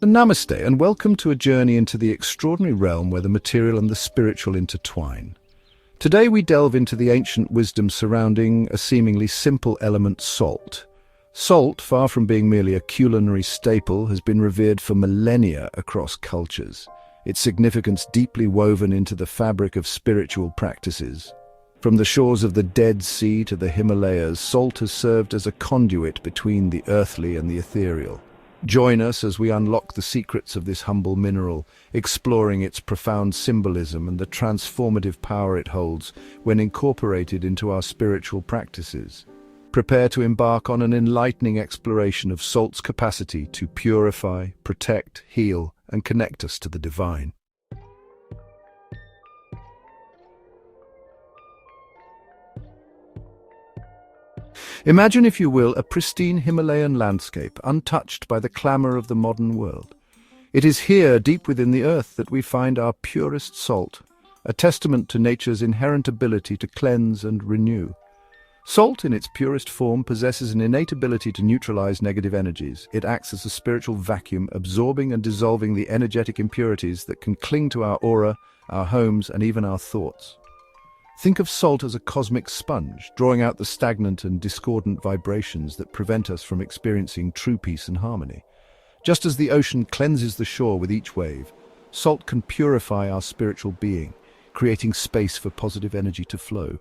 Namaste, and welcome to a journey into the extraordinary realm where the material and the spiritual intertwine. Today we delve into the ancient wisdom surrounding a seemingly simple element, salt. Salt, far from being merely a culinary staple, has been revered for millennia across cultures, its significance deeply woven into the fabric of spiritual practices. From the shores of the Dead Sea to the Himalayas, salt has served as a conduit between the earthly and the ethereal. Join us as we unlock the secrets of this humble mineral, exploring its profound symbolism and the transformative power it holds when incorporated into our spiritual practices. Prepare to embark on an enlightening exploration of salt's capacity to purify, protect, heal, and connect us to the divine. Imagine, if you will, a pristine Himalayan landscape, untouched by the clamor of the modern world. It is here, deep within the earth, that we find our purest salt, a testament to nature's inherent ability to cleanse and renew. Salt, in its purest form, possesses an innate ability to neutralize negative energies. It acts as a spiritual vacuum, absorbing and dissolving the energetic impurities that can cling to our aura, our homes, and even our thoughts. Think of salt as a cosmic sponge, drawing out the stagnant and discordant vibrations that prevent us from experiencing true peace and harmony. Just as the ocean cleanses the shore with each wave, salt can purify our spiritual being, creating space for positive energy to flow.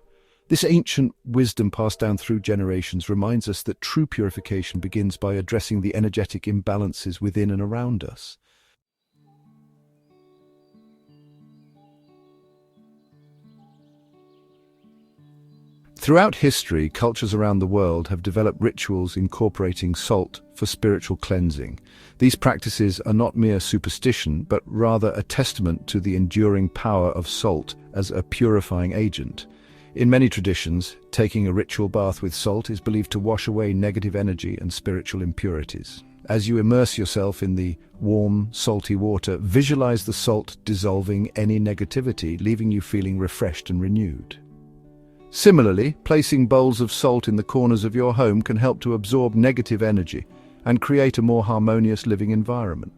This ancient wisdom passed down through generations reminds us that true purification begins by addressing the energetic imbalances within and around us. Throughout history, cultures around the world have developed rituals incorporating salt for spiritual cleansing. These practices are not mere superstition, but rather a testament to the enduring power of salt as a purifying agent. In many traditions, taking a ritual bath with salt is believed to wash away negative energy and spiritual impurities. As you immerse yourself in the warm, salty water, visualize the salt dissolving any negativity, leaving you feeling refreshed and renewed. Similarly, placing bowls of salt in the corners of your home can help to absorb negative energy and create a more harmonious living environment.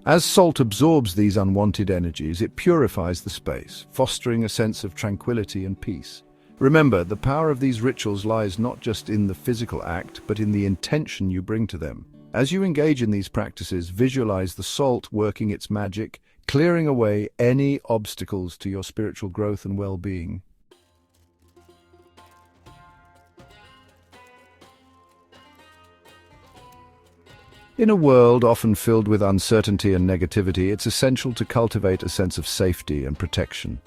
As salt absorbs these unwanted energies, it purifies the space, fostering a sense of tranquility and peace. Remember, the power of these rituals lies not just in the physical act, but in the intention you bring to them. As you engage in these practices, visualize the salt working its magic, clearing away any obstacles to your spiritual growth and well-being. In a world often filled with uncertainty and negativity, it's essential to cultivate a sense of safety and protection.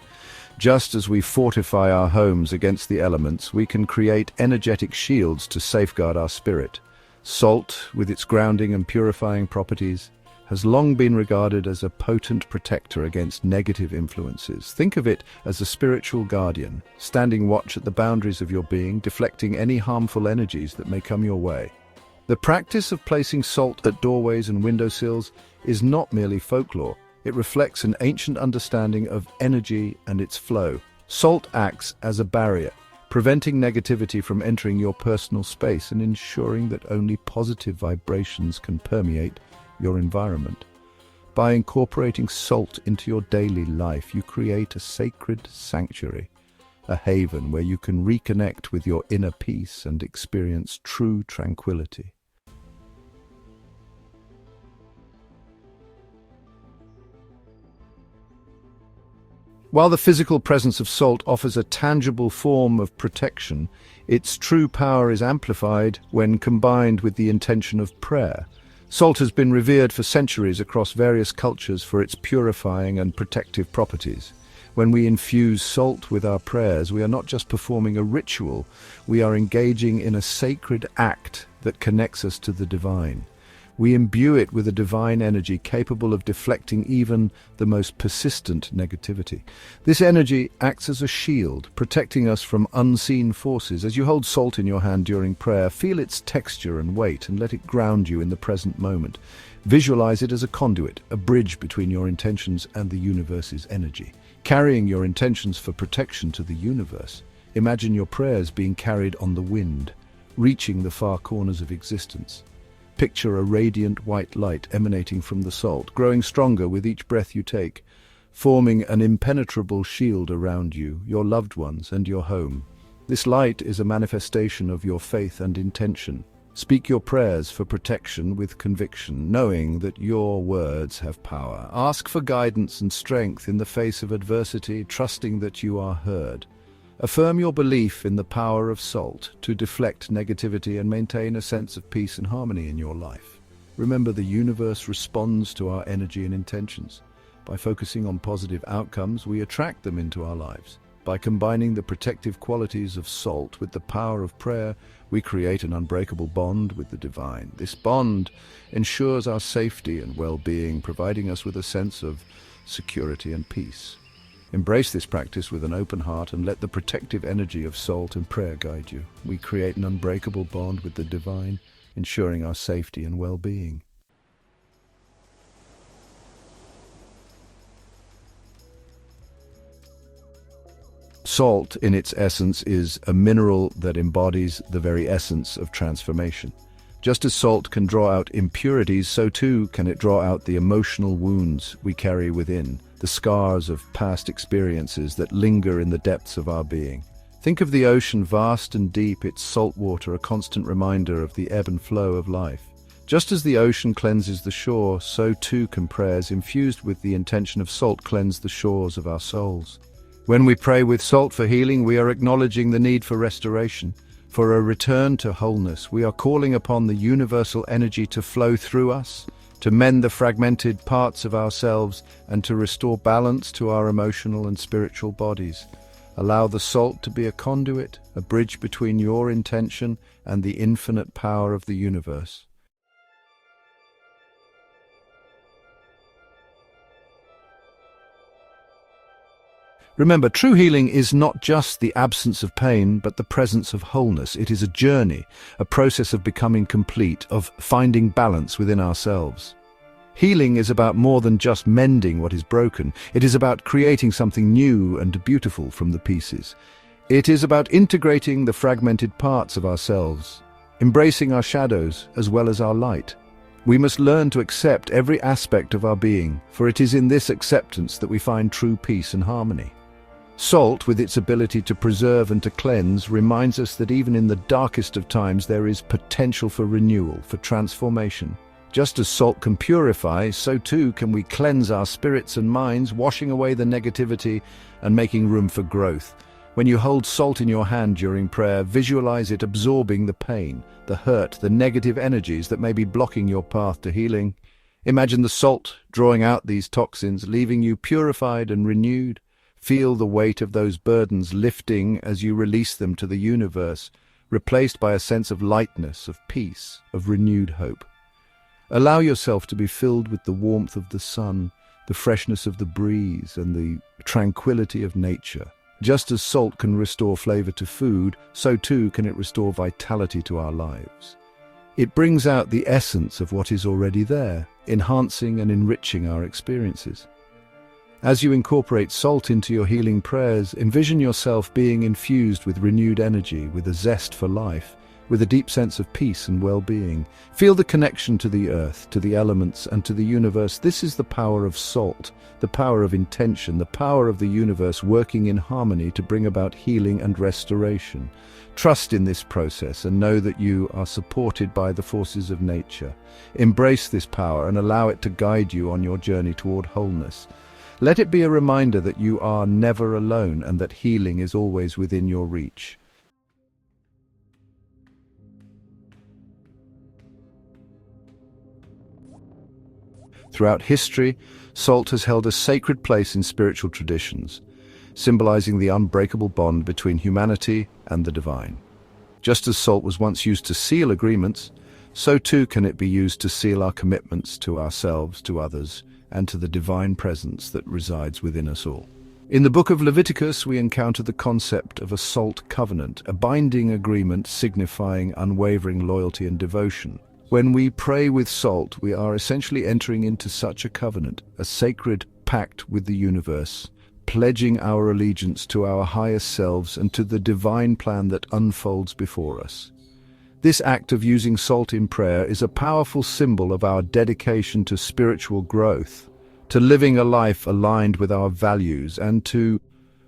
Just as we fortify our homes against the elements, we can create energetic shields to safeguard our spirit. Salt, with its grounding and purifying properties, has long been regarded as a potent protector against negative influences. Think of it as a spiritual guardian, standing watch at the boundaries of your being, deflecting any harmful energies that may come your way. The practice of placing salt at doorways and windowsills is not merely folklore. It reflects an ancient understanding of energy and its flow. Salt acts as a barrier, preventing negativity from entering your personal space and ensuring that only positive vibrations can permeate your environment. By incorporating salt into your daily life, you create a sacred sanctuary, a haven where you can reconnect with your inner peace and experience true tranquility. While the physical presence of salt offers a tangible form of protection, its true power is amplified when combined with the intention of prayer. Salt has been revered for centuries across various cultures for its purifying and protective properties. When we infuse salt with our prayers, we are not just performing a ritual, we are engaging in a sacred act that connects us to the divine. We imbue it with a divine energy capable of deflecting even the most persistent negativity. This energy acts as a shield, protecting us from unseen forces. As you hold salt in your hand during prayer, feel its texture and weight and let it ground you in the present moment. Visualize it as a conduit, a bridge between your intentions and the universe's energy. Carrying your intentions for protection to the universe, imagine your prayers being carried on the wind, reaching the far corners of existence. Picture a radiant white light emanating from the salt, growing stronger with each breath you take, forming an impenetrable shield around you, your loved ones, and your home. This light is a manifestation of your faith and intention. Speak your prayers for protection with conviction, knowing that your words have power. Ask for guidance and strength in the face of adversity, trusting that you are heard. Affirm your belief in the power of salt to deflect negativity and maintain a sense of peace and harmony in your life. Remember, the universe responds to our energy and intentions. By focusing on positive outcomes, we attract them into our lives. By combining the protective qualities of salt with the power of prayer, we create an unbreakable bond with the divine. This bond ensures our safety and well-being, providing us with a sense of security and peace. Embrace this practice with an open heart and let the protective energy of salt and prayer guide you. We create an unbreakable bond with the divine, ensuring our safety and well-being. Salt, in its essence, is a mineral that embodies the very essence of transformation. Just as salt can draw out impurities, so too can it draw out the emotional wounds we carry within, the scars of past experiences that linger in the depths of our being. Think of the ocean, vast and deep, its salt water a constant reminder of the ebb and flow of life. Just as the ocean cleanses the shore, so too can prayers infused with the intention of salt cleanse the shores of our souls. When we pray with salt for healing, we are acknowledging the need for restoration, for a return to wholeness. We are calling upon the universal energy to flow through us, to mend the fragmented parts of ourselves, and to restore balance to our emotional and spiritual bodies. Allow the salt to be a conduit, a bridge between your intention and the infinite power of the universe. Remember, true healing is not just the absence of pain, but the presence of wholeness. It is a journey, a process of becoming complete, of finding balance within ourselves. Healing is about more than just mending what is broken. It is about creating something new and beautiful from the pieces. It is about integrating the fragmented parts of ourselves, embracing our shadows as well as our light. We must learn to accept every aspect of our being, for it is in this acceptance that we find true peace and harmony. Salt, with its ability to preserve and to cleanse, reminds us that even in the darkest of times there is potential for renewal, for transformation. Just as salt can purify, so too can we cleanse our spirits and minds, washing away the negativity and making room for growth. When you hold salt in your hand during prayer, visualize it absorbing the pain, the hurt, the negative energies that may be blocking your path to healing. Imagine the salt drawing out these toxins, leaving you purified and renewed. Feel the weight of those burdens lifting as you release them to the universe, replaced by a sense of lightness, of peace, of renewed hope. Allow yourself to be filled with the warmth of the sun, the freshness of the breeze, and the tranquility of nature. Just as salt can restore flavor to food, so too can it restore vitality to our lives. It brings out the essence of what is already there, enhancing and enriching our experiences. As you incorporate salt into your healing prayers, envision yourself being infused with renewed energy, with a zest for life, with a deep sense of peace and well-being. Feel the connection to the earth, to the elements, and to the universe. This is the power of salt, the power of intention, the power of the universe working in harmony to bring about healing and restoration. Trust in this process and know that you are supported by the forces of nature. Embrace this power and allow it to guide you on your journey toward wholeness. Let it be a reminder that you are never alone and that healing is always within your reach. Throughout history, salt has held a sacred place in spiritual traditions, symbolizing the unbreakable bond between humanity and the divine. Just as salt was once used to seal agreements, so too can it be used to seal our commitments to ourselves, to others, and to the divine presence that resides within us all. In the book of Leviticus, we encounter the concept of a salt covenant, a binding agreement signifying unwavering loyalty and devotion. When we pray with salt, we are essentially entering into such a covenant, a sacred pact with the universe, pledging our allegiance to our highest selves and to the divine plan that unfolds before us. This act of using salt in prayer is a powerful symbol of our dedication to spiritual growth, to living a life aligned with our values, and to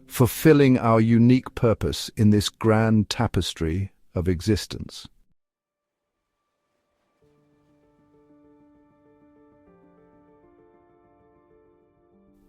fulfilling our unique purpose in this grand tapestry of existence.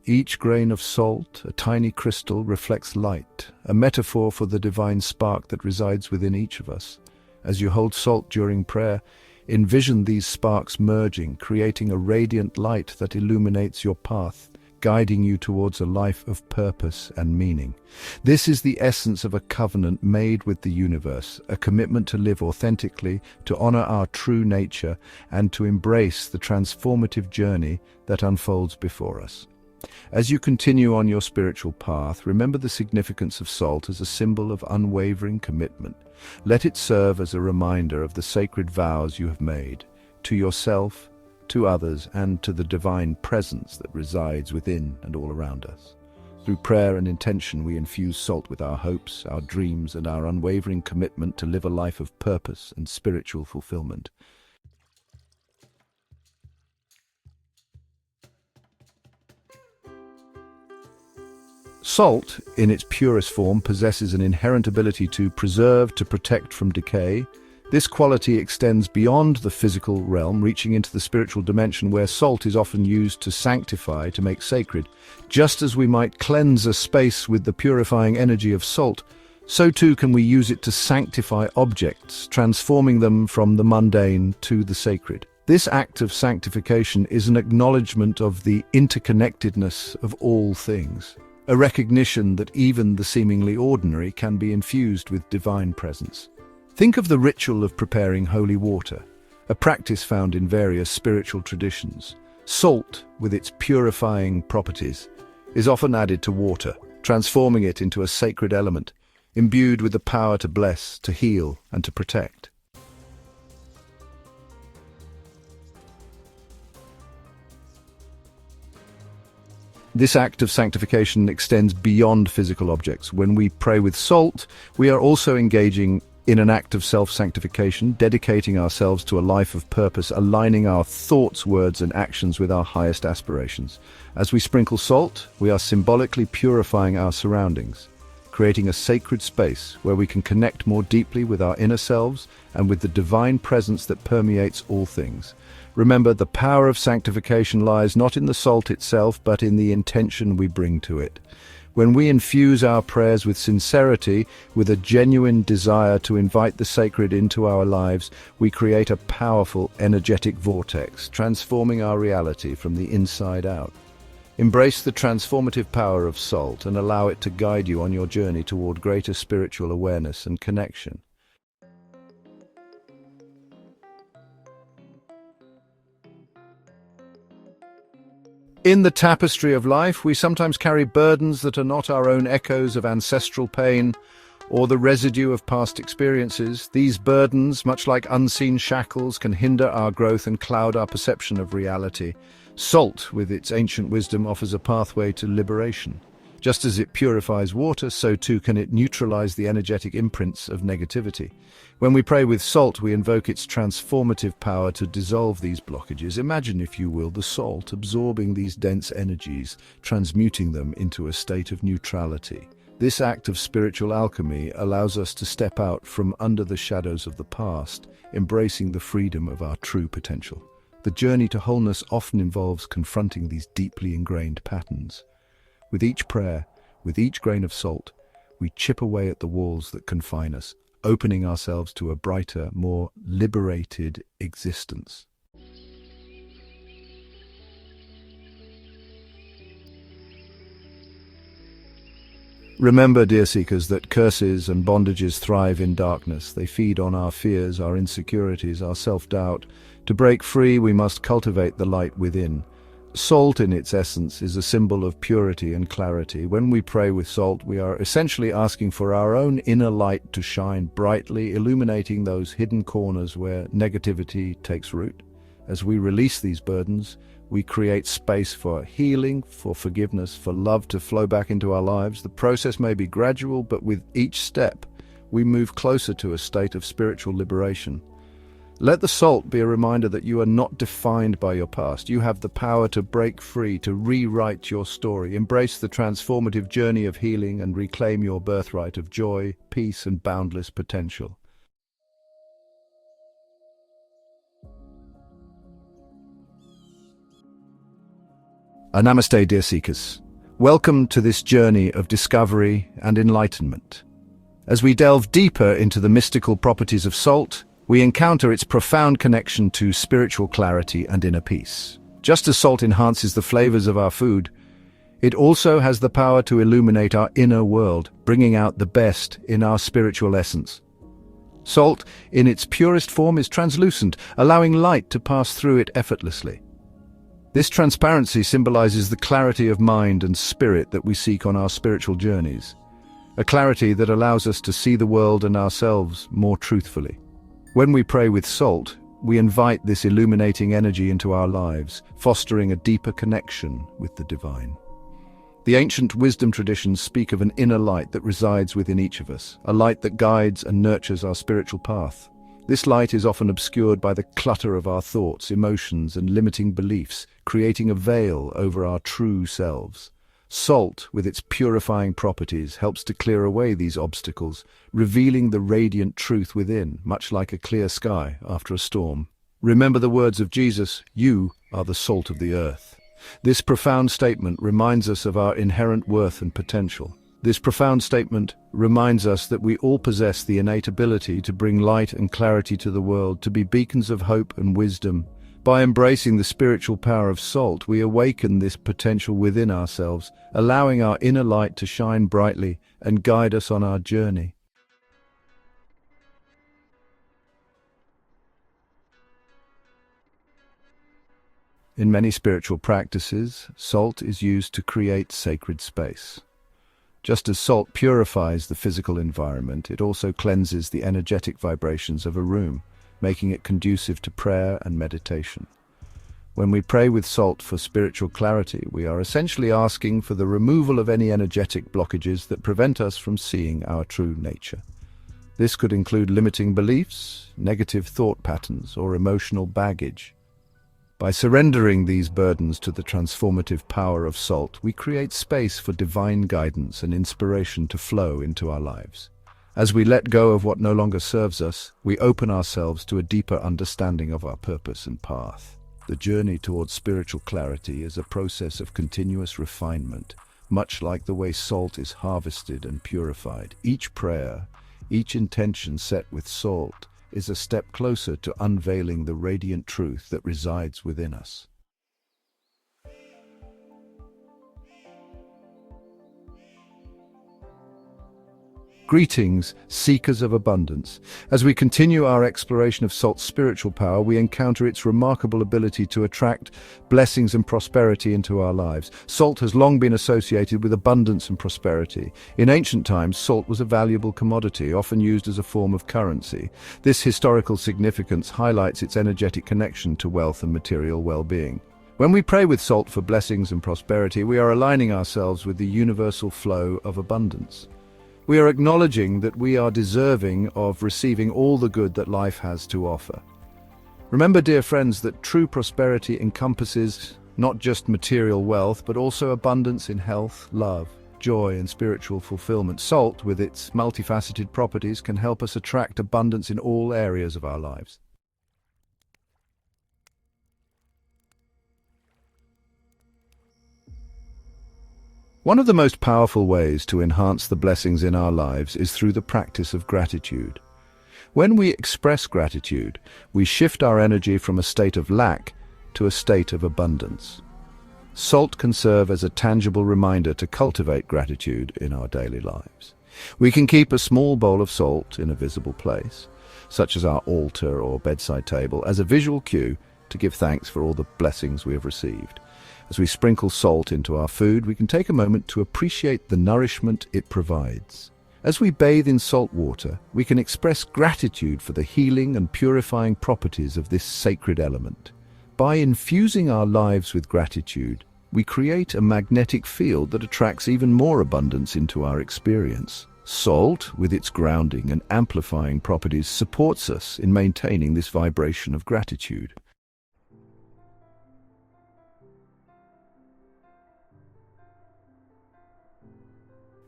Each grain of salt, a tiny crystal, reflects light, a metaphor for the divine spark that resides within each of us. As you hold salt during prayer, envision these sparks merging, creating a radiant light that illuminates your path, guiding you towards a life of purpose and meaning. This is the essence of a covenant made with the universe, a commitment to live authentically, to honor our true nature, and to embrace the transformative journey that unfolds before us. As you continue on your spiritual path, remember the significance of salt as a symbol of unwavering commitment. Let it serve as a reminder of the sacred vows you have made, to yourself, to others, and to the divine presence that resides within and all around us. Through prayer and intention, we infuse salt with our hopes, our dreams, and our unwavering commitment to live a life of purpose and spiritual fulfillment. Salt, in its purest form, possesses an inherent ability to preserve, to protect from decay. This quality extends beyond the physical realm, reaching into the spiritual dimension where salt is often used to sanctify, to make sacred. Just as we might cleanse a space with the purifying energy of salt, so too can we use it to sanctify objects, transforming them from the mundane to the sacred. This act of sanctification is an acknowledgement of the interconnectedness of all things, a recognition that even the seemingly ordinary can be infused with divine presence. Think of the ritual of preparing holy water, a practice found in various spiritual traditions. Salt, with its purifying properties, is often added to water, transforming it into a sacred element, imbued with the power to bless, to heal, and to protect. This act of sanctification extends beyond physical objects. When we pray with salt, we are also engaging in an act of self-sanctification, dedicating ourselves to a life of purpose, aligning our thoughts, words, and actions with our highest aspirations. As we sprinkle salt, we are symbolically purifying our surroundings, creating a sacred space where we can connect more deeply with our inner selves and with the divine presence that permeates all things. Remember, the power of sanctification lies not in the salt itself, but in the intention we bring to it. When we infuse our prayers with sincerity, with a genuine desire to invite the sacred into our lives, we create a powerful, energetic vortex, transforming our reality from the inside out. Embrace the transformative power of salt and allow it to guide you on your journey toward greater spiritual awareness and connection. In the tapestry of life, we sometimes carry burdens that are not our own echoes of ancestral pain or the residue of past experiences. These burdens, much like unseen shackles, can hinder our growth and cloud our perception of reality. Salt, with its ancient wisdom, offers a pathway to liberation. Just as it purifies water, so too can it neutralize the energetic imprints of negativity. When we pray with salt, we invoke its transformative power to dissolve these blockages. Imagine, if you will, the salt absorbing these dense energies, transmuting them into a state of neutrality. This act of spiritual alchemy allows us to step out from under the shadows of the past, embracing the freedom of our true potential. The journey to wholeness often involves confronting these deeply ingrained patterns. With each prayer, with each grain of salt, we chip away at the walls that confine us, opening ourselves to a brighter, more liberated existence. Remember, dear seekers, that curses and bondages thrive in darkness. They feed on our fears, our insecurities, our self-doubt. To break free, we must cultivate the light within. Salt, in its essence, is a symbol of purity and clarity. When we pray with salt, we are essentially asking for our own inner light to shine brightly, illuminating those hidden corners where negativity takes root. As we release these burdens, we create space for healing, for forgiveness, for love to flow back into our lives. The process may be gradual, but with each step, we move closer to a state of spiritual liberation. Let the salt be a reminder that you are not defined by your past. You have the power to break free, to rewrite your story, embrace the transformative journey of healing, and reclaim your birthright of joy, peace, and boundless potential. Namaste, dear seekers. Welcome to this journey of discovery and enlightenment. As we delve deeper into the mystical properties of salt, we encounter its profound connection to spiritual clarity and inner peace. Just as salt enhances the flavors of our food, it also has the power to illuminate our inner world, bringing out the best in our spiritual essence. Salt, in its purest form, is translucent, allowing light to pass through it effortlessly. This transparency symbolizes the clarity of mind and spirit that we seek on our spiritual journeys, a clarity that allows us to see the world and ourselves more truthfully. When we pray with salt, we invite this illuminating energy into our lives, fostering a deeper connection with the divine. The ancient wisdom traditions speak of an inner light that resides within each of us, a light that guides and nurtures our spiritual path. This light is often obscured by the clutter of our thoughts, emotions, and limiting beliefs, creating a veil over our true selves. Salt, with its purifying properties, helps to clear away these obstacles, revealing the radiant truth within, much like a clear sky after a storm. Remember the words of Jesus, "You are the salt of the earth." This profound statement reminds us of our inherent worth and potential. This profound statement reminds us that we all possess the innate ability to bring light and clarity to the world, to be beacons of hope and wisdom. By embracing the spiritual power of salt, we awaken this potential within ourselves, allowing our inner light to shine brightly and guide us on our journey. In many spiritual practices, salt is used to create sacred space. Just as salt purifies the physical environment, it also cleanses the energetic vibrations of a room, making it conducive to prayer and meditation. When we pray with salt for spiritual clarity, we are essentially asking for the removal of any energetic blockages that prevent us from seeing our true nature. This could include limiting beliefs, negative thought patterns, or emotional baggage. By surrendering these burdens to the transformative power of salt, we create space for divine guidance and inspiration to flow into our lives. As we let go of what no longer serves us, we open ourselves to a deeper understanding of our purpose and path. The journey towards spiritual clarity is a process of continuous refinement, much like the way salt is harvested and purified. Each prayer, each intention set with salt, is a step closer to unveiling the radiant truth that resides within us. Greetings, seekers of abundance. As we continue our exploration of salt's spiritual power, we encounter its remarkable ability to attract blessings and prosperity into our lives. Salt has long been associated with abundance and prosperity. In ancient times, salt was a valuable commodity, often used as a form of currency. This historical significance highlights its energetic connection to wealth and material well-being. When we pray with salt for blessings and prosperity, we are aligning ourselves with the universal flow of abundance. We are acknowledging that we are deserving of receiving all the good that life has to offer. Remember, dear friends, that true prosperity encompasses not just material wealth, but also abundance in health, love, joy, and spiritual fulfillment. Salt, with its multifaceted properties, can help us attract abundance in all areas of our lives. One of the most powerful ways to enhance the blessings in our lives is through the practice of gratitude. When we express gratitude, we shift our energy from a state of lack to a state of abundance. Salt can serve as a tangible reminder to cultivate gratitude in our daily lives. We can keep a small bowl of salt in a visible place, such as our altar or bedside table, as a visual cue to give thanks for all the blessings we have received. As we sprinkle salt into our food, we can take a moment to appreciate the nourishment it provides. As we bathe in salt water, we can express gratitude for the healing and purifying properties of this sacred element. By infusing our lives with gratitude, we create a magnetic field that attracts even more abundance into our experience. Salt, with its grounding and amplifying properties, supports us in maintaining this vibration of gratitude.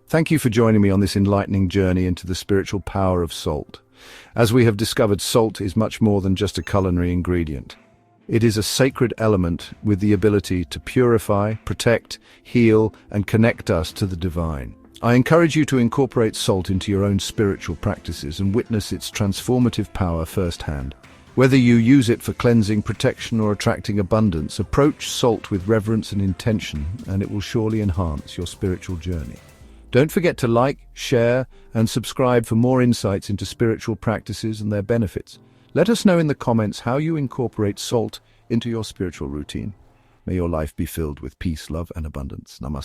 Thank you for joining me on this enlightening journey into the spiritual power of salt. As we have discovered, salt is much more than just a culinary ingredient. It is a sacred element with the ability to purify, protect, heal, and connect us to the divine. I encourage you to incorporate salt into your own spiritual practices and witness its transformative power firsthand. Whether you use it for cleansing, protection, or attracting abundance, approach salt with reverence and intention, and it will surely enhance your spiritual journey. Don't forget to like, share, and subscribe for more insights into spiritual practices and their benefits. Let us know in the comments how you incorporate salt into your spiritual routine. May your life be filled with peace, love, and abundance. Namaste.